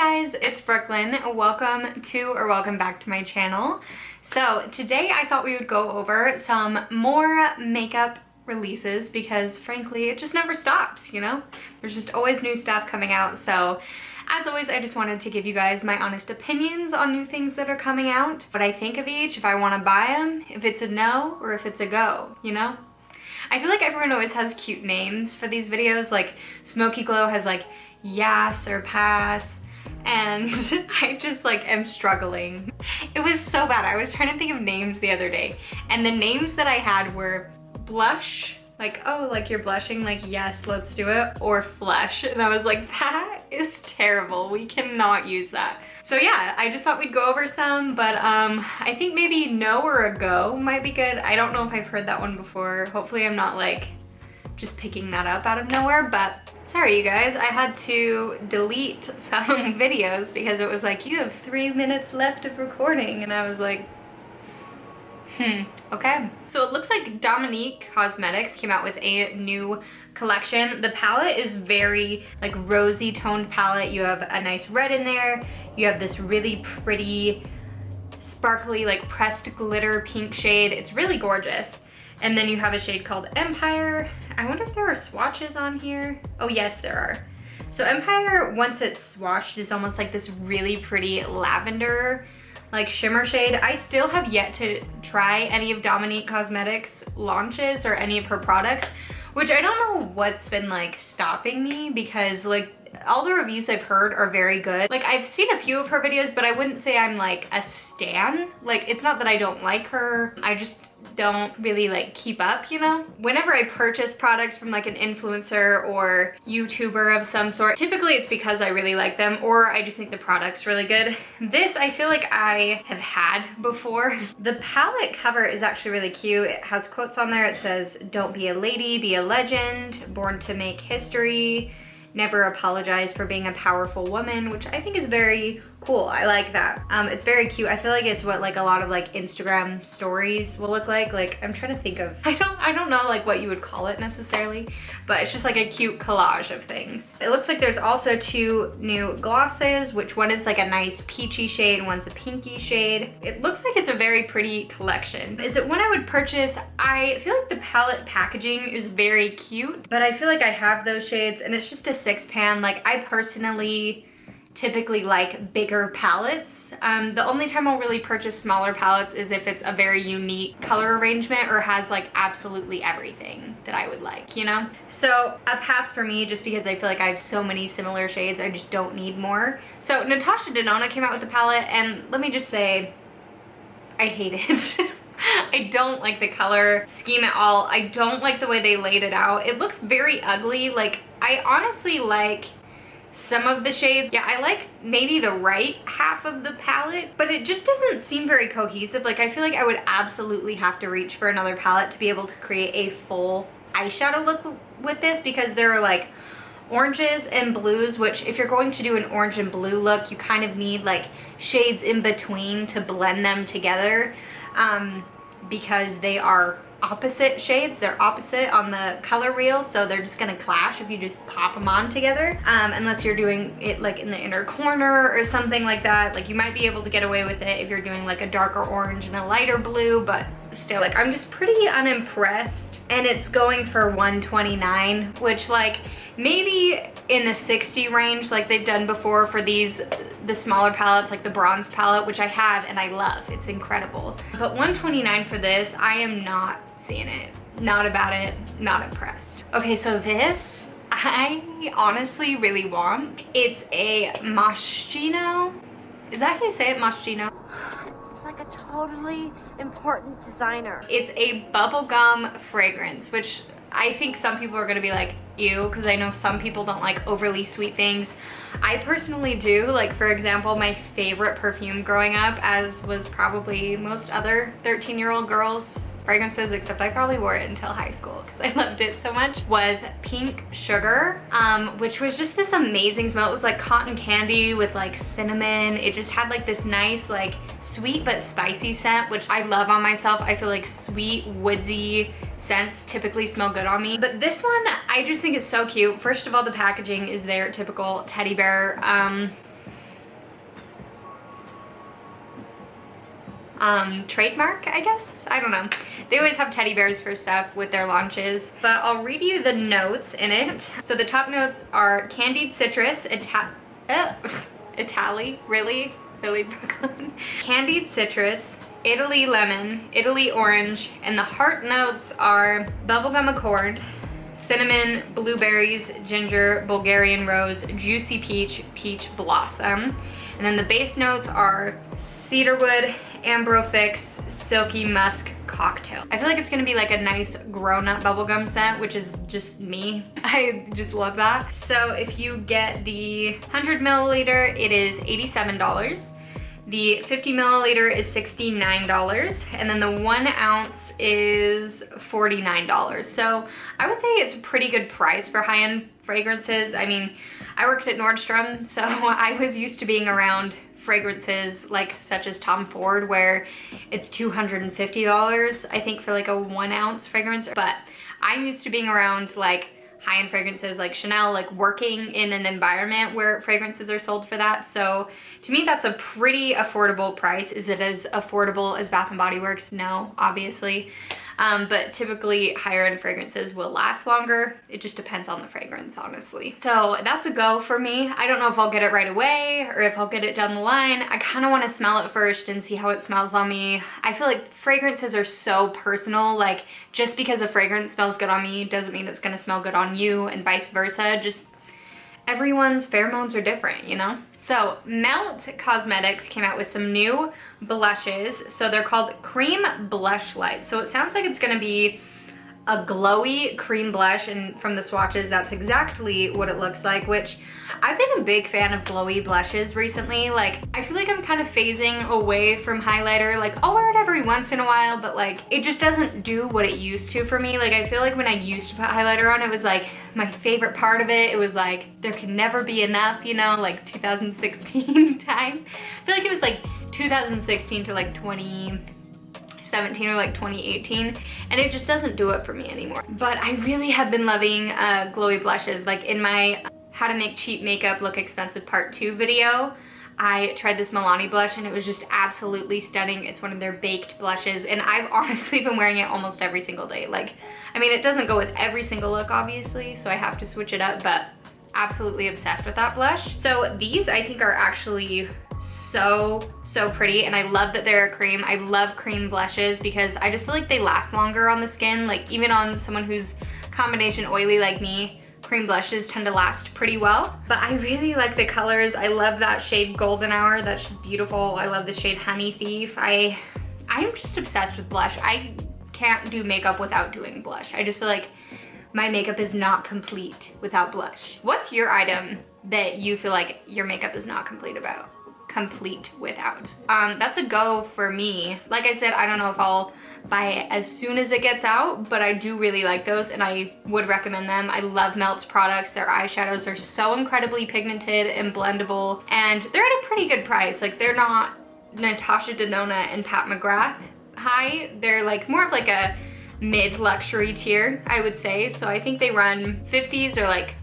guys, it's Brooklyn. Welcome back to my channel. So today I thought we would go over some more makeup releases because frankly it just never stops, you know? There's just always new stuff coming out. So as always, I just wanted to give you guys my honest opinions on new things that are coming out, what I think of each, if I want to buy them, if it's a no or if it's a go, you know? I feel like everyone always has cute names for these videos, like Smoky Glow has like yes or pass, and I just like am struggling. It was so bad. I was trying to think of names the other day and the names that I had were blush, like, oh, like you're blushing, like yes, let's do it, or flush, and I was like, that is terrible. We cannot use that. So yeah, I just thought we'd go over some, but I think maybe no or a go might be good. I don't know if I've heard that one before. Hopefully I'm not like just picking that up out of nowhere, but sorry you guys, I had to delete some videos because it was like, you have 3 minutes left of recording, and I was like, okay. So it looks like Dominique Cosmetics came out with a new collection. The palette is very like rosy toned palette. You have a nice red in there. You have this really pretty sparkly like pressed glitter pink shade. It's really gorgeous. And then you have a shade called Empire. I wonder if there are swatches on here. Oh yes, there are. So Empire, once it's swatched, is almost like this really pretty lavender like shimmer shade. I still have yet to try any of Dominique Cosmetics launches or any of her products, which I don't know what's been like stopping me, because like all the reviews I've heard are very good. Like I've seen a few of her videos, but I wouldn't say I'm like a stan. Like it's not that I don't like her, I just don't really like keep up, you know? Whenever I purchase products from like an influencer or YouTuber of some sort, typically it's because I really like them or I just think the product's really good. This I feel like I have had before. The palette cover is actually really cute. It has quotes on there. It says, "Don't be a lady, be a legend, born to make history, never apologize for being a powerful woman," which I think is very cool. I like that. It's very cute. I feel like it's what like a lot of like Instagram stories will look like. Like I'm trying to think of, I don't know like what you would call it necessarily, but it's just like a cute collage of things. It looks like there's also 2 new glosses, which one is like a nice peachy shade and one's a pinky shade. It looks like it's a very pretty collection. Is it one I would purchase? I feel like the palette packaging is very cute, but I feel like I have those shades and it's just a 6-pan. Like I personally typically like bigger palettes. The only time I'll really purchase smaller palettes is if it's a very unique color arrangement or has like absolutely everything that I would like, you know? So a pass for me, just because I feel like I have so many similar shades, I just don't need more. So Natasha Denona came out with the palette, and let me just say, I hate it. I don't like the color scheme at all. I don't like the way they laid it out. It looks very ugly. Like I honestly like some of the shades. Yeah, I like maybe the right half of the palette, but it just doesn't seem very cohesive. Like I feel like I would absolutely have to reach for another palette to be able to create a full eyeshadow look with this, because there are like oranges and blues, which if you're going to do an orange and blue look, you kind of need like shades in between to blend them together, because they are opposite shades. They're opposite on the color wheel, so they're just gonna clash if you just pop them on together, unless you're doing it like in the inner corner or something like that. Like you might be able to get away with it if you're doing like a darker orange and a lighter blue, but still, like I'm just pretty unimpressed. And it's going for $129, which like maybe in the 60 range like they've done before for these, the smaller palettes, like the bronze palette, which I have and I love. It's incredible. But $129 for this, I am not seeing it. Not about it, not impressed. Okay, so this I honestly really want. It's a Moschino. Is that how you say it, Moschino? It's like a totally important designer. It's a bubblegum fragrance, which I think some people are gonna be like, ew, because I know some people don't like overly sweet things. I personally do. Like for example, my favorite perfume growing up, as was probably most other 13-year-old girls' fragrances, except I probably wore it until high school because I loved it so much, was Pink Sugar, which was just this amazing smell. It was like cotton candy with like cinnamon. It just had like this nice like sweet but spicy scent, which I love on myself. I feel like sweet, woodsy scents typically smell good on me. But this one, I just think is so cute. First of all, the packaging is their typical teddy bear trademark, I guess. I don't know. They always have teddy bears for stuff with their launches, but I'll read you the notes in it. So the top notes are candied citrus, Italy, really Brooklyn. Candied citrus, Italy lemon, Italy orange, and the heart notes are bubblegum accord, cinnamon, blueberries, ginger, Bulgarian rose, juicy peach, peach blossom. And then the base notes are cedarwood, ambrofix, silky musk cocktail. I feel like it's gonna be like a nice grown-up bubblegum scent, which is just me. I just love that. So if you get the 100 milliliter, it is $87. The 50 milliliter is $69, and then the 1 ounce is $49. So I would say it's a pretty good price for high-end fragrances. I mean, I worked at Nordstrom, so I was used to being around fragrances like such as Tom Ford, where it's $250, I think, for like a 1 ounce fragrance. But I'm used to being around like high-end fragrances like Chanel, like working in an environment where fragrances are sold for that. So to me, that's a pretty affordable price. Is it as affordable as Bath & Body Works? No, obviously. But typically higher end fragrances will last longer. It just depends on the fragrance, honestly. So that's a go for me. I don't know if I'll get it right away or if I'll get it down the line. I kind of want to smell it first and see how it smells on me. I feel like fragrances are so personal. Like, just because a fragrance smells good on me doesn't mean it's gonna smell good on you, and vice versa. Just everyone's pheromones are different, you know? So Melt Cosmetics came out with some new blushes. So they're called Cream Blush Light. So it sounds like it's gonna be a glowy cream blush, and from the swatches, that's exactly what it looks like, which I've been a big fan of glowy blushes recently. Like, I feel like I'm kind of phasing away from highlighter. Like, I'll wear it every once in a while, but like, it just doesn't do what it used to for me. Like, I feel like when I used to put highlighter on, it was like my favorite part of it. It was like, there can never be enough, you know, like 2016 time. I feel like it was like 2016 to like 2017 or like 2018, and it just doesn't do it for me anymore. But I really have been loving glowy blushes. Like, in my How to Make Cheap Makeup Look Expensive Part 2 video, I tried this Milani blush and it was just absolutely stunning. It's one of their baked blushes, and I've honestly been wearing it almost every single day. Like, I mean, it doesn't go with every single look, obviously, so I have to switch it up, but absolutely obsessed with that blush. So these, I think, are actually so pretty, and I love that they're a cream. I love cream blushes because I just feel like they last longer on the skin. Like, even on someone who's combination oily like me, cream blushes tend to last pretty well. But I really like the colors. I love that shade Golden Hour. That's just beautiful. I love the shade Honey Thief. I'm just obsessed with blush. I can't do makeup without doing blush. I just feel like my makeup is not complete without blush. What's your item that you feel like your makeup is not complete without? That's a go for me. Like I said, I don't know if I'll buy it as soon as it gets out, but I do really like those and I would recommend them. I love Melt's products. Their eyeshadows are so incredibly pigmented and blendable, and they're at a pretty good price. Like, they're not Natasha Denona and Pat McGrath high. They're like more of like a mid luxury tier, I would say. So I think they run 50s or like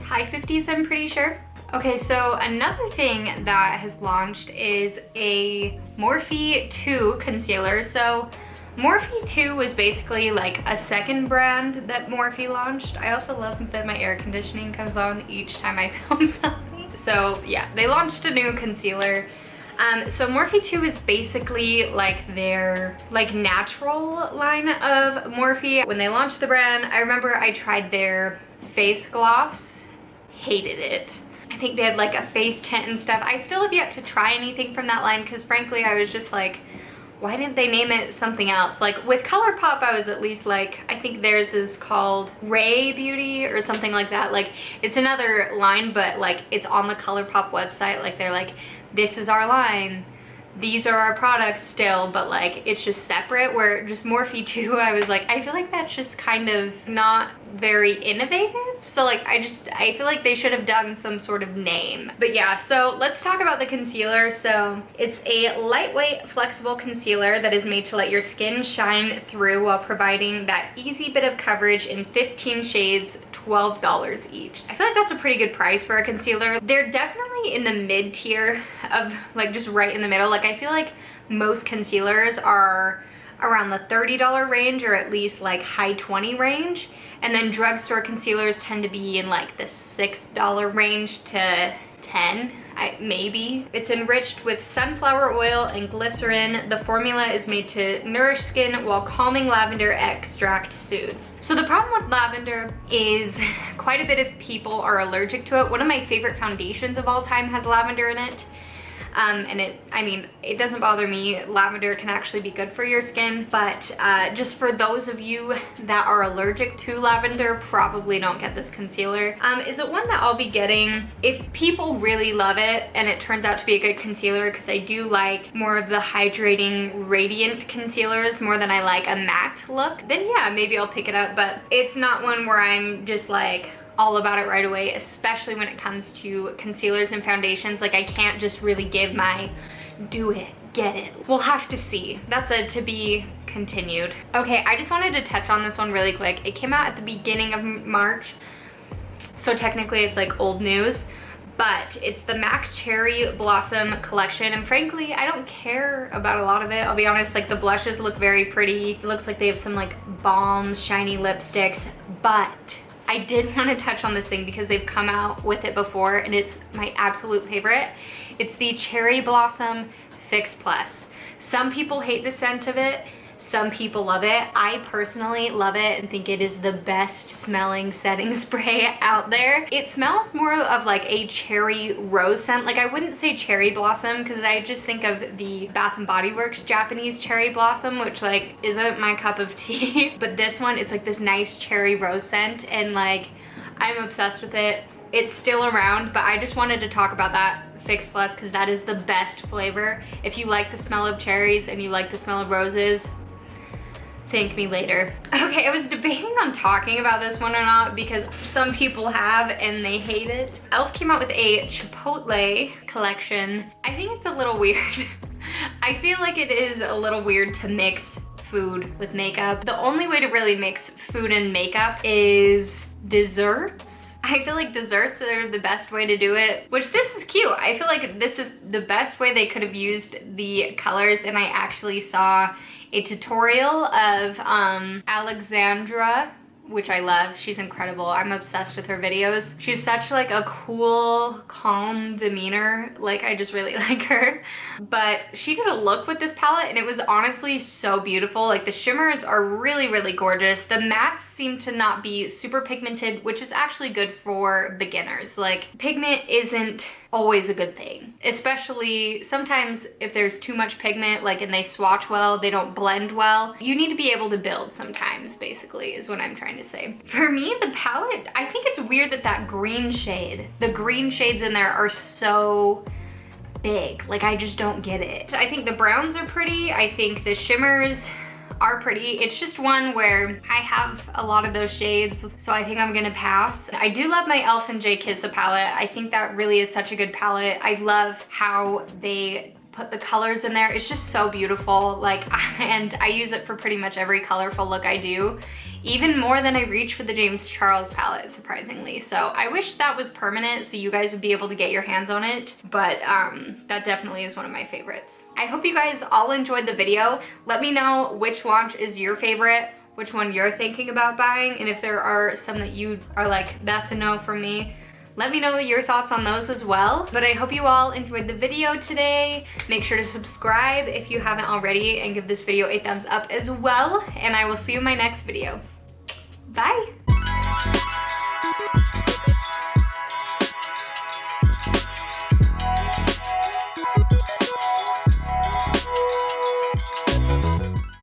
high 50s, I'm pretty sure. Okay, so another thing that has launched is a Morphe 2 concealer. So Morphe 2 was basically like a second brand that Morphe launched. I also love that my air conditioning comes on each time I film something. So yeah, they launched a new concealer. So Morphe 2 is basically like their like natural line of Morphe. When they launched the brand, I remember I tried their face gloss, hated it. I think they had like a face tint and stuff. I still have yet to try anything from that line because frankly I was just like, why didn't they name it something else? Like with ColourPop, I was at least like, I think theirs is called Ray Beauty or something like that. Like, it's another line, but like it's on the ColourPop website. Like, they're like, this is our line, these are our products still, but like it's just separate. Where just Morphe 2, I was like, I feel like that's just kind of not very innovative. So like I feel like they should have done some sort of name. But yeah, so let's talk about the concealer. So it's a lightweight flexible concealer that is made to let your skin shine through while providing that easy bit of coverage in 15 shades $12 each. I feel like that's a pretty good price for a concealer. They're definitely in the mid tier of like just right in the middle. Like I feel like most concealers are around the $30 range or at least like high 20 range. And then drugstore concealers tend to be in like the $6 range to 10, maybe. It's enriched with sunflower oil and glycerin. The formula is made to nourish skin while calming lavender extract soothes. So the problem with lavender is quite a bit of people are allergic to it. One of my favorite foundations of all time has lavender in it. And it doesn't bother me. Lavender can actually be good for your skin, but just for those of you that are allergic to lavender, probably don't get this concealer. Is it one that I'll be getting if people really love it and it turns out to be a good concealer, because I do like more of the hydrating, radiant concealers more than I like a matte look, then yeah, maybe I'll pick it up, but it's not one where I'm just like all about it right away, especially when it comes to concealers and foundations. Like I can't just really give my do it, get it. We'll have to see. That's a to be continued. Okay, I just wanted to touch on this one really quick. It came out at the beginning of March, so technically it's like old news, but it's the MAC Cherry Blossom collection, and frankly I don't care about a lot of it. I'll be honest, like the blushes look very pretty. It looks like they have some like balm shiny lipsticks, but I did want to touch on this thing because they've come out with it before and it's my absolute favorite. It's the Cherry Blossom Fix Plus. Some people hate the scent of it. Some people love it. I personally love it and think it is the best smelling setting spray out there. It smells more of like a cherry rose scent. Like I wouldn't say cherry blossom because I just think of the Bath & Body Works Japanese cherry blossom, which like isn't my cup of tea. But this one, it's like this nice cherry rose scent and like I'm obsessed with it. It's still around, but I just wanted to talk about that Fix Plus because that is the best flavor. If you like the smell of cherries and you like the smell of roses, thank me later. Okay, I was debating on talking about this one or not because some people have and they hate it. e.l.f. came out with a Chipotle collection. I think it's a little weird. I feel like it is a little weird to mix food with makeup. The only way to really mix food and makeup is desserts. I feel like desserts are the best way to do it, which this is cute. I feel like this is the best way they could have used the colors, and I actually saw a tutorial of Alexandra, which I love. She's incredible. I'm obsessed with her videos. She's such like a cool, calm demeanor. Like I just really like her. But she did a look with this palette and it was honestly so beautiful. Like the shimmers are really, really gorgeous. The mattes seem to not be super pigmented, which is actually good for beginners. Like pigment isn't always a good thing, especially sometimes if there's too much pigment, like and they swatch well, they don't blend well. You need to be able to build sometimes, basically, is what I'm trying to say. For me, the palette, I think it's weird that that green shade, the green shades in there are so big. Like I just don't get it. I think the browns are pretty. I think the shimmers are pretty. It's just one where I have a lot of those shades, so I think I'm gonna pass. I do love my e.l.f. and J. Kissa palette. I think that really is such a good palette. I love how they put the colors in there. It's just so beautiful. Like, and I use it for pretty much every colorful look I do, even more than I reach for the James Charles palette, surprisingly. So I wish that was permanent so you guys would be able to get your hands on it, but that definitely is one of my favorites. I hope you guys all enjoyed the video. Let me know which launch is your favorite, which one you're thinking about buying, and if there are some that you are like, that's a no from me, let me know your thoughts on those as well. But I hope you all enjoyed the video today. Make sure to subscribe if you haven't already and give this video a thumbs up as well. And I will see you in my next video. Bye.